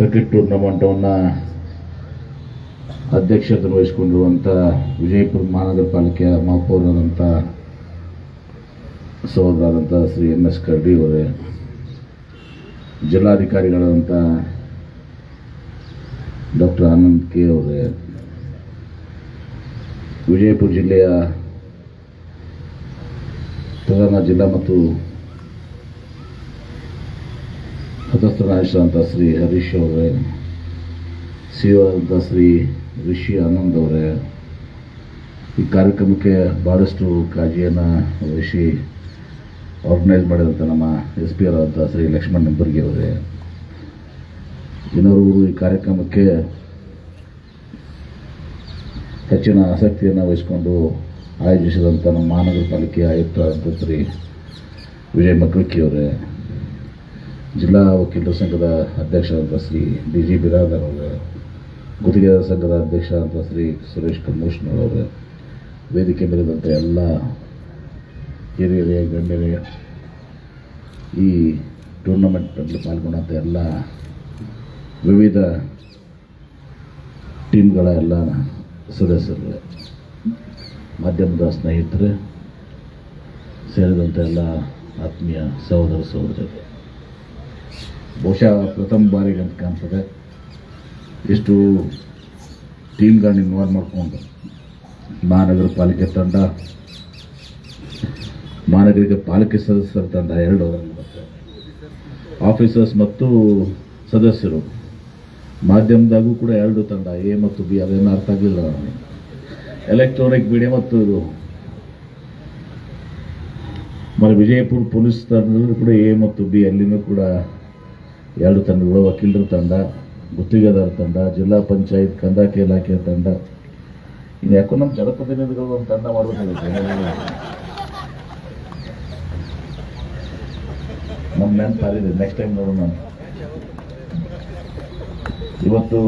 Cricket ಟೂರ್ನಮೆಂಟನ್ನು ಅಧ್ಯಕ್ಷತೆ ವಹಿಸಿಕೊಂಡಿರುವಂಥ ವಿಜಯಪುರ ಮಹಾನಗರ ಪಾಲಿಕೆಯ ಮಹಾಪೌರರಾದಂಥ ಸಹೋದರಾದಂಥ ಶ್ರೀ MS ಕರ್ಡಿ ಅವರೇ, ಜಿಲ್ಲಾಧಿಕಾರಿಗಳಾದಂಥ ಡಾಕ್ಟರ್ ಆನಂದ್ ಕೆ ಅವರೇ, ವಿಜಯಪುರ ಜಿಲ್ಲೆಯ ಪ್ರಧಾನ ಜಿಲ್ಲಾ ಮತ್ತು ಸದಸ್ಯ ನಾಯಕರಾದಂಥ ಶ್ರೀ ಹರೀಶ್ ಅವರೇ, CEO ಆದಂಥ ಶ್ರೀ ರಿಷಿ ಆನಂದ್ ಅವರೇ, ಈ ಕಾರ್ಯಕ್ರಮಕ್ಕೆ ಭಾಳಷ್ಟು ಕಾಳಜಿಯನ್ನು ವಹಿಸಿ ಆರ್ಗನೈಸ್ ಮಾಡಿದಂಥ ನಮ್ಮ SP ಆದಂಥ ಶ್ರೀ ಲಕ್ಷ್ಮಣ್ ನಿಂಬರ್ಗಿ ಅವರೇ, ಇನ್ನೋರು ಈ ಕಾರ್ಯಕ್ರಮಕ್ಕೆ ಹೆಚ್ಚಿನ ಆಸಕ್ತಿಯನ್ನು ವಹಿಸಿಕೊಂಡು ಆಯೋಜಿಸಿದಂಥ ನಮ್ಮ ಮಹಾನಗರ ಪಾಲಿಕೆಯ ಆಯುಕ್ತರಾದಂಥ ಶ್ರೀ ವಿಜಯ್ ಮಕ್ಕಳಿಕ್ಕಿ ಅವರೇ, ಜಿಲ್ಲಾ ವಕೀಲರ ಸಂಘದ ಅಧ್ಯಕ್ಷರಾದಂಥ ಶ್ರೀ DG ಬಿರಾದರ್ ಅವರೇ, ಗುತ್ತಿಗೆದಾರ ಸಂಘದ ಅಧ್ಯಕ್ಷರಾದಂಥ ಶ್ರೀ ಸುರೇಶ್ ಕಮೋಷ್ನರ್ ಅವರೇ, ವೇದಿಕೆ ಮೇಲಿದಂಥ ಎಲ್ಲ ಹಿರಿಯರೇ ಗಣ್ಯರೇ, ಈ ಟೂರ್ನಮೆಂಟ್ನಲ್ಲಿ ಪಾಲ್ಗೊಂಡಂಥ ಎಲ್ಲ ವಿವಿಧ ಟೀಮ್ಗಳ ಎಲ್ಲ ಸದಸ್ಯರು, ಮಾಧ್ಯಮದ ಸ್ನೇಹಿತರೆ ಸೇರಿದಂಥ ಎಲ್ಲ ಆತ್ಮೀಯ ಸಹೋದರ ಸಹೋದರರು, ಬಹುಶಃ ಪ್ರಥಮ ಬಾರಿಗೆ ಅಂತ ಕಾಣ್ತದೆ ಇಷ್ಟು ಟೀಮ್ಗಳನ್ನ ಇನ್ವಾಲ್ವ್ ಮಾಡಿಕೊಂಡು ಮಹಾನಗರ ಪಾಲಿಕೆ ತಂಡ, ಮಹಾನಗರಿಕೆ ಪಾಲಿಕೆ ಸದಸ್ಯರ ತಂಡ 2 ಆಫೀಸರ್ಸ್ ಮತ್ತು ಸದಸ್ಯರು, ಮಾಧ್ಯಮದಾಗೂ ಕೂಡ 2 ತಂಡ A ಮತ್ತು B. ಅದೇನು ಅರ್ಥ ಆಗಲಿಲ್ಲ ನನಗೆ. ಎಲೆಕ್ಟ್ರಾನಿಕ್ ಮೀಡಿಯಾ ಮತ್ತು ಇದು ವಿಜಯಪುರ ಪೊಲೀಸ್ ತಂಡದಲ್ಲೂ ಕೂಡ A ಮತ್ತು B, ಅಲ್ಲಿನೂ ಕೂಡ 2 ತಂಡಗಳು, ವಕೀಲರ ತಂಡ, ಗುತ್ತಿಗೆದಾರ ತಂಡ, ಜಿಲ್ಲಾ ಪಂಚಾಯತ್ ಕಂದಾಯ ಇಲಾಖೆಯ ತಂಡ, ಇನ್ನು ಯಾಕೋ ನಮ್ಮ ಜನಪ್ರತಿನಿಧಿಗಳು ಒಂದು ತಂಡ ಮಾಡಬೇಕಾಗುತ್ತೆ. ನಮ್ಮ ನೆನಪಾಗಿದೆ, ನೆಕ್ಸ್ಟ್ ಟೈಮ್ ನೋಡೋಣ. ಇವತ್ತು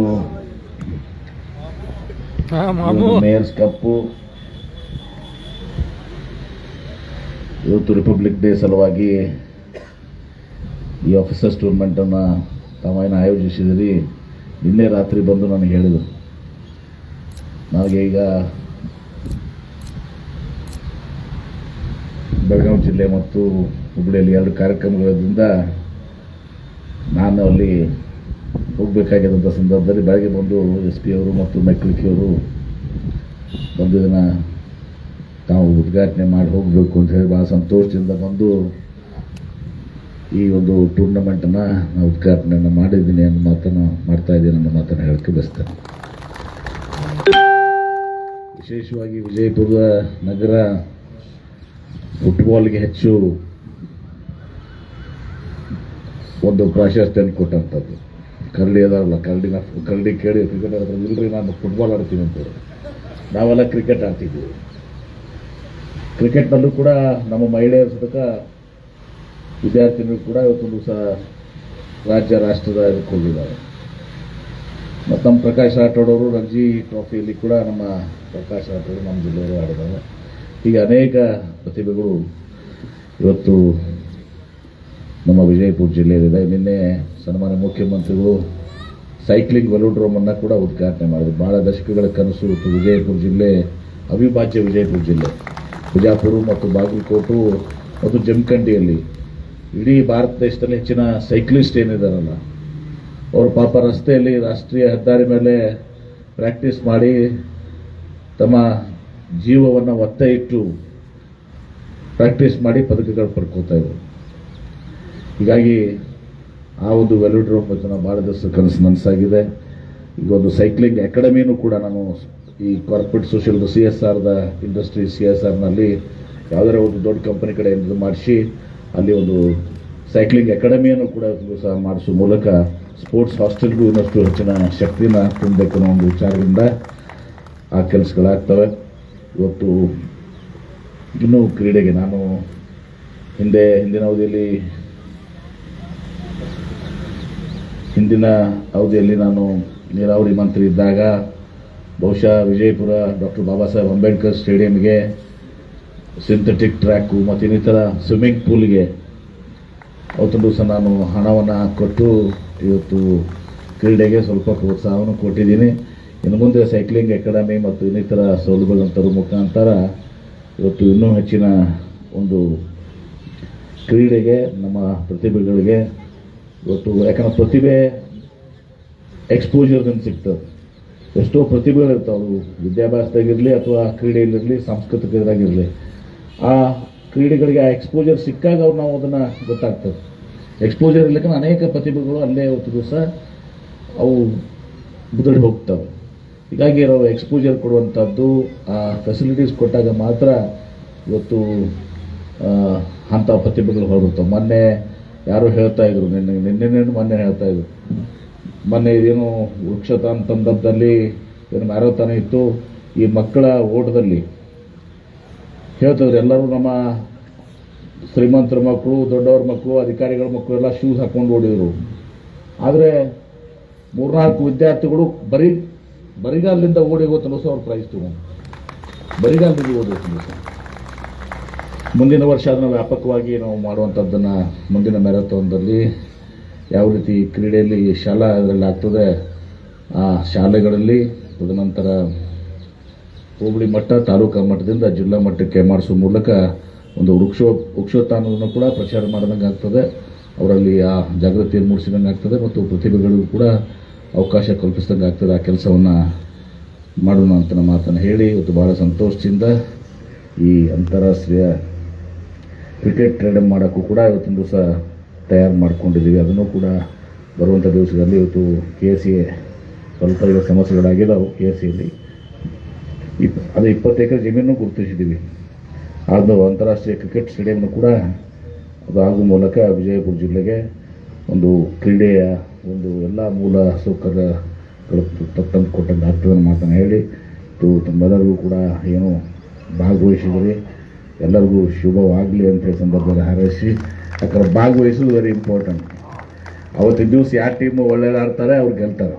ಮೇಯರ್ಸ್ ಕಪ್ಪು, ಇವತ್ತು ರಿಪಬ್ಲಿಕ್ ಡೇ ಸಲುವಾಗಿ ಈ ಆಫೀಸರ್ಸ್ ಟೂರ್ನಮೆಂಟನ್ನು ತಾವೇನು ಆಯೋಜಿಸಿದಿರಿ. ನಿನ್ನೆ ರಾತ್ರಿ ಬಂದು ನನಗೆ ಹೇಳಿದರು, ನನಗೆ ಈಗ ಬೆಳಗಾವಿ ಜಿಲ್ಲೆ ಮತ್ತು ಹುಬ್ಬಳ್ಳಿಯಲ್ಲಿ 2 ಕಾರ್ಯಕ್ರಮಗಳಿಂದ ನಾನು ಅಲ್ಲಿ ಹೋಗಬೇಕಾಗಿದ್ದಂಥ ಸಂದರ್ಭದಲ್ಲಿ ಬೆಳಗ್ಗೆ ಬಂದು SP ಅವರು ಮತ್ತು ಮಕ್ಕಳಿಗೆ ಅವರು ಬಂದು ಇದನ್ನು ತಾವು ಉದ್ಘಾಟನೆ ಮಾಡಿ ಹೋಗಬೇಕು ಅಂತ ಹೇಳಿ ಭಾಳ ಸಂತೋಷದಿಂದ ಬಂದು ಈ ಒಂದು ಟೂರ್ನಮೆಂಟನ್ನು ಉದ್ಘಾಟನೆಯನ್ನು ಮಾಡಿದ್ದೀನಿ ಅನ್ನೋ ಮಾತನ್ನು ಮಾಡ್ತಾ ಇದ್ದೀನಿ ಅನ್ನೋ ಮಾತನ್ನು ಹೇಳಕ್ಕೆ ಬಯಸ್ತೇನೆ. ವಿಶೇಷವಾಗಿ ವಿಜಯಪುರ ನಗರ ಫುಟ್ಬಾಲ್ಗೆ ಹೆಚ್ಚು ಒಂದು ಪ್ರಾಶಸ್ತ್ಯವನ್ನು ಕೊಟ್ಟಂಥದ್ದು. ಕರಡಿ ಅದಾರಲ್ಲ, ಕರಡಿ ಕೇಳಿ ಕ್ರಿಕೆಟ್ ಆಡ್ತಾರೆ, ಇಲ್ಲರಿ ನಾನು ಫುಟ್ಬಾಲ್ ಆಡ್ತೀನಿ ಅಂತೇಳಿ. ನಾವೆಲ್ಲ ಕ್ರಿಕೆಟ್ ಆಡ್ತಿದ್ವಿ. ಕ್ರಿಕೆಟ್ನಲ್ಲೂ ಕೂಡ ನಮ್ಮ ಮಹಿಳೆಯರ ಸತಕ ವಿದ್ಯಾರ್ಥಿಗಳು ಕೂಡ ಇವತ್ತೊಂದು ದಿವಸ ರಾಜ್ಯ ರಾಷ್ಟ್ರದ ಇದಕ್ಕೆ ಹೋಗಿದ್ದಾರೆ. ಮತ್ತು ನಮ್ಮ ಪ್ರಕಾಶ್ ರಾಠೋಡ್ ಅವರು ರಂಜಿ ಟ್ರಾಫಿಯಲ್ಲಿ ಕೂಡ ನಮ್ಮ ಪ್ರಕಾಶ್ ರಾಠೋಡ್ ನಮ್ಮ ಜಿಲ್ಲೆಯವರು ಆಡಿದ್ದಾರೆ. ಹೀಗೆ ಅನೇಕ ಪ್ರತಿಭೆಗಳು ಇವತ್ತು ನಮ್ಮ ವಿಜಯಪುರ ಜಿಲ್ಲೆಯಲ್ಲಿದೆ. ನಿನ್ನೆ ಸನ್ಮಾನ್ಯ ಮುಖ್ಯಮಂತ್ರಿಗಳು ಸೈಕ್ಲಿಂಗ್ ವೆಲೋಡ್ರೋಮನ್ನು ಕೂಡ ಉದ್ಘಾಟನೆ ಮಾಡಿದ್ರು. ಭಾಳ ದಶಕಗಳ ಕನಸು ಇವತ್ತು ವಿಜಯಪುರ ಜಿಲ್ಲೆ, ಅವಿಭಾಜ್ಯ ವಿಜಯಪುರ ಜಿಲ್ಲೆ, ಬಿಜಾಪುರ ಮತ್ತು ಬಾಗಲಕೋಟು ಮತ್ತು ಜಮಖಂಡಿಯಲ್ಲಿ ಇಡೀ ಭಾರತ ದೇಶದಲ್ಲಿ ಹೆಚ್ಚಿನ ಸೈಕ್ಲಿಸ್ಟ್ ಏನಿದಾರಲ್ಲ, ಅವರು ಪಾಪ ರಸ್ತೆಯಲ್ಲಿ ರಾಷ್ಟ್ರೀಯ ಹೆದ್ದಾರಿ ಮೇಲೆ ಪ್ರಾಕ್ಟೀಸ್ ಮಾಡಿ ತಮ್ಮ ಜೀವವನ್ನು ಒತ್ತೆ ಇಟ್ಟು ಪ್ರಾಕ್ಟೀಸ್ ಮಾಡಿ ಪದಕಗಳು ಪಡ್ಕೋತಾ ಇದ್ರು. ಹೀಗಾಗಿ ಆ ಒಂದು ವೆಲೋಡ್ರೋಮ್ ಭಾಳ ದಿವಸ ಕನಸು ನನಸಾಗಿದೆ. ಈಗ ಒಂದು ಸೈಕ್ಲಿಂಗ್ ಅಕಾಡೆಮಿನೂ ಕೂಡ ನಾನು ಈ ಕಾರ್ಪೊರೇಟ್ ಸೋಷಿಯಲ್ CSRದ ಇಂಡಸ್ಟ್ರಿ CSRನಲ್ಲಿ ಯಾವುದಾರ ಒಂದು ದೊಡ್ಡ ಕಂಪನಿ ಕಡೆ ಮಾಡಿಸಿ ಅಲ್ಲಿ ಒಂದು ಸೈಕ್ಲಿಂಗ್ ಅಕಾಡೆಮಿಯನ್ನು ಕೂಡ ಸಹ ಮಾಡಿಸುವ ಮೂಲಕ ಸ್ಪೋರ್ಟ್ಸ್ ಹಾಸ್ಟೆಲ್ಗೂ ಇನ್ನಷ್ಟು ಹೆಚ್ಚಿನ ಶಕ್ತಿನ ತುಂಬಬೇಕು ಅನ್ನೋ ಒಂದು ವಿಚಾರದಿಂದ ಆ ಕೆಲಸಗಳಾಗ್ತವೆ. ಇವತ್ತು ಇನ್ನೂ ಕ್ರೀಡೆಗೆ ನಾನು ಹಿಂದಿನ ಅವಧಿಯಲ್ಲಿ ನಾನು ನೀರಾವರಿ ಮಂತ್ರಿ ಇದ್ದಾಗ ಬಹುಶಃ Vijayapura doctor Baba Saheb Ambedkar ಸ್ಟೇಡಿಯಂಗೆ synthetic track ಮತ್ತು ಇನ್ನಿತರ ಸ್ವಿಮ್ಮಿಂಗ್ ಪೂಲ್ಗೆ ಅವತ್ತೊಂದು ದಿವಸ ನಾನು ಹಣವನ್ನು ಕೊಟ್ಟು ಇವತ್ತು ಕ್ರೀಡೆಗೆ ಸ್ವಲ್ಪ ಪ್ರೋತ್ಸಾಹವನ್ನು ಕೊಟ್ಟಿದ್ದೀನಿ. ಇನ್ನು ಮುಂದೆ ಸೈಕ್ಲಿಂಗ್ ಅಕಾಡೆಮಿ ಮತ್ತು ಇನ್ನಿತರ ಸೌಲಭ್ಯಗಳನ್ನು ತರುವ ಮುಖಾಂತರ ಇವತ್ತು ಇನ್ನೂ ಹೆಚ್ಚಿನ ಒಂದು ಕ್ರೀಡೆಗೆ ನಮ್ಮ ಪ್ರತಿಭೆಗಳಿಗೆ ಇವತ್ತು ಯಾಕಂದ್ರೆ ಪ್ರತಿಭೆ ಎಕ್ಸ್ಪೋಜರ್ದಿಂದ ಸಿಗ್ತದೆ. ಎಷ್ಟೋ ಪ್ರತಿಭೆಗಳಿರ್ತಾವೆ, ಅವು ವಿದ್ಯಾಭ್ಯಾಸದಾಗಿರಲಿ ಅಥವಾ ಕ್ರೀಡೆಯಲ್ಲಿರಲಿ ಸಾಂಸ್ಕೃತಿಕರಾಗಿರಲಿ. ಆ ಕ್ರೀಡೆಗಳಿಗೆ ಆ ಎಕ್ಸ್ಪೋಜರ್ ಸಿಕ್ಕಾಗ ನಾವು ಅದನ್ನು ಗೊತ್ತಾಗ್ತದೆ. ಎಕ್ಸ್ಪೋಜರ್ ಇರ್ಲಿಕ್ಕೆ ಅನೇಕ ಪ್ರತಿಭೆಗಳು ಅಲ್ಲೇ ಇವತ್ತು ದಿವಸ ಅವು ಮುದುಡಿ ಹೋಗ್ತವೆ. ಹೀಗಾಗಿ ನಾವು ಎಕ್ಸ್ಪೋಜರ್ ಕೊಡುವಂಥದ್ದು, ಆ ಫೆಸಿಲಿಟೀಸ್ ಕೊಟ್ಟಾಗ ಮಾತ್ರ ಇವತ್ತು ಅಂಥ ಪ್ರತಿಭೆಗಳು ಹೊರಬಿಡ್ತಾವೆ. ಮೊನ್ನೆ ಯಾರು ಹೇಳ್ತಾ ಇದ್ರು, ಮೊನ್ನೆ ಹೇಳ್ತಾ ಇದ್ರು, ಮೊನ್ನೆ ಇದೇನು ವೃಕ್ಷತಾನ ತಂಡದಲ್ಲಿ ಏನು ಮ್ಯಾರಥಾನ್ ಇತ್ತು, ಈ ಮಕ್ಕಳ ಓಟದಲ್ಲಿ ಹೇಳ್ತಿದ್ರು ಎಲ್ಲರೂ ನಮ್ಮ ಶ್ರೀಮಂತರ ಮಕ್ಕಳು, ದೊಡ್ಡವ್ರ ಮಕ್ಕಳು, ಅಧಿಕಾರಿಗಳ ಮಕ್ಕಳು ಎಲ್ಲ ಶೂಸ್ ಹಾಕ್ಕೊಂಡು ಓಡಿದ್ರು. ಆದರೆ 3-4 ವಿದ್ಯಾರ್ಥಿಗಳು ಬರಿಗಾಲದಿಂದ ಓಡಿ ಹೋಗ್ತಾನೋ ಸಹ ಅವ್ರು ಪ್ರೈಸ್ ತಗೊಂಡು ಬರಿಗಾಲದಿಂದ ಓಡಿ ಹೋಗ್ತಾನೋ ಸಹ. ಮುಂದಿನ ವರ್ಷ ಅದನ್ನು ವ್ಯಾಪಕವಾಗಿ ನಾವು ಮಾಡುವಂಥದ್ದನ್ನು ಮುಂದಿನ ಮ್ಯಾರಥಾನ್ದಲ್ಲಿ ಯಾವ ರೀತಿ ಕ್ರೀಡೆಯಲ್ಲಿ ಶಾಲಾ ಅದರಲ್ಲಿ ಆಗ್ತದೆ, ಆ ಶಾಲೆಗಳಲ್ಲಿ ತದನಂತರ ಹೋಬಳಿ ಮಟ್ಟ, ತಾಲೂಕಾ ಮಟ್ಟದಿಂದ ಜಿಲ್ಲಾ ಮಟ್ಟಕ್ಕೆ ಮಾಡಿಸುವ ಮೂಲಕ ಒಂದು ವೃಕ್ಷೋತ್ಥಾನವನ್ನು ಕೂಡ ಪ್ರಚಾರ ಮಾಡಿದಂಗೆ ಆಗ್ತದೆ. ಅವರಲ್ಲಿ ಆ ಜಾಗೃತಿಯನ್ನು ಮೂಡಿಸಿದಂಗೆ ಆಗ್ತದೆ ಮತ್ತು ಪ್ರತಿಭೆಗಳಿಗೂ ಕೂಡ ಅವಕಾಶ ಕಲ್ಪಿಸಿದಂಗೆ ಆಗ್ತದೆ. ಆ ಕೆಲಸವನ್ನು ಮಾಡೋಣ ಅಂತ ನಮ್ಮ ಮಾತನ್ನು ಹೇಳಿ ಇವತ್ತು ಭಾಳ ಸಂತೋಷದಿಂದ ಈ ಅಂತಾರಾಷ್ಟ್ರೀಯ ಕ್ರಿಕೆಟ್ ಟ್ರೇಡ್ ಮಾಡೋಕ್ಕೂ ಕೂಡ ಇವತ್ತಿನ ದಿವಸ ತಯಾರು ಮಾಡ್ಕೊಂಡಿದ್ದೀವಿ. ಅದನ್ನು ಕೂಡ ಬರುವಂಥ ದಿವಸದಲ್ಲಿ ಇವತ್ತು KSA ಸ್ವಲ್ಪ ಈಗ ಸಮಸ್ಯೆಗಳಾಗಿದ್ದಾವೆ. KSAಯಲ್ಲಿ ಅದು 20 ಎಕರೆ ಜಮೀನು ಗುರುತಿಸಿದ್ದೀವಿ. ಅದು ಅಂತಾರಾಷ್ಟ್ರೀಯ ಕ್ರಿಕೆಟ್ ಸ್ಟೇಡಿಯಂನು ಕೂಡ ಅದು ಆಗುವ ಮೂಲಕ ವಿಜಯಪುರ ಜಿಲ್ಲೆಗೆ ಒಂದು ಕ್ರೀಡೆಯ ಒಂದು ಎಲ್ಲ ಮೂಲ ಸೌಕರ್ಯಗಳು ತಂದು ಕೊಟ್ಟಂಗೆ ಆಗ್ತದೆ ಅನ್ನೋ ಮಾತನ್ನು ಹೇಳಿ ತಮ್ಮೆಲ್ಲರಿಗೂ ಕೂಡ ಏನು ಭಾಗವಹಿಸಿದರೆ ಎಲ್ಲರಿಗೂ ಶುಭವಾಗಲಿ ಅಂತ ಹೇಳಿ ಸಂದರ್ಭದಲ್ಲಿ ಹಾರೈಸಿ, ಯಾಕಂದ್ರೆ ಭಾಗವಹಿಸೋದು ವೆರಿ ಇಂಪಾರ್ಟೆಂಟ್. ಅವತ್ತಿನ ದಿವಸ ಯಾವ ಟೀಮು ಒಳ್ಳೆಯದು ಆಡ್ತಾರೆ ಅವ್ರು ಗೆಲ್ತಾರೆ.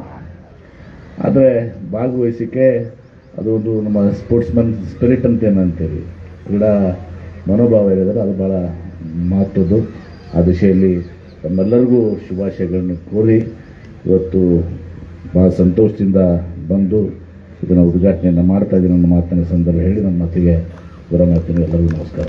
ಆದರೆ ಭಾಗವಹಿಸಿಕೆ ಅದು ಒಂದು ನಮ್ಮ ಸ್ಪೋರ್ಟ್ಸ್ಮನ್ ಸ್ಪಿರಿಟ್ ಅಂತ ಏನಂತೀವಿ, ಕ್ರೀಡಾ ಮನೋಭಾವ ಹೇಳಿದರೆ ಅದು ಭಾಳ ಮಹತ್ವದ್ದು. ಆ ದಿಶೆಯಲ್ಲಿ ತಮ್ಮೆಲ್ಲರಿಗೂ ಶುಭಾಶಯಗಳನ್ನು ಕೋರಿ ಇವತ್ತು ಭಾಳ ಸಂತೋಷದಿಂದ ಬಂದು ಇದನ್ನು ಉದ್ಘಾಟನೆಯನ್ನು ಮಾಡ್ತಾ ಇದ್ದೀನಿ. ನನ್ನ ಮಾತಿನ ಸಂದರ್ಭ ಹೇಳಿ ನನ್ನ ಮಾತಿಗೆ ವಿರಾಮ ಮಾಡ್ತೀನಿ. ಎಲ್ಲರಿಗೂ ನಮಸ್ಕಾರ.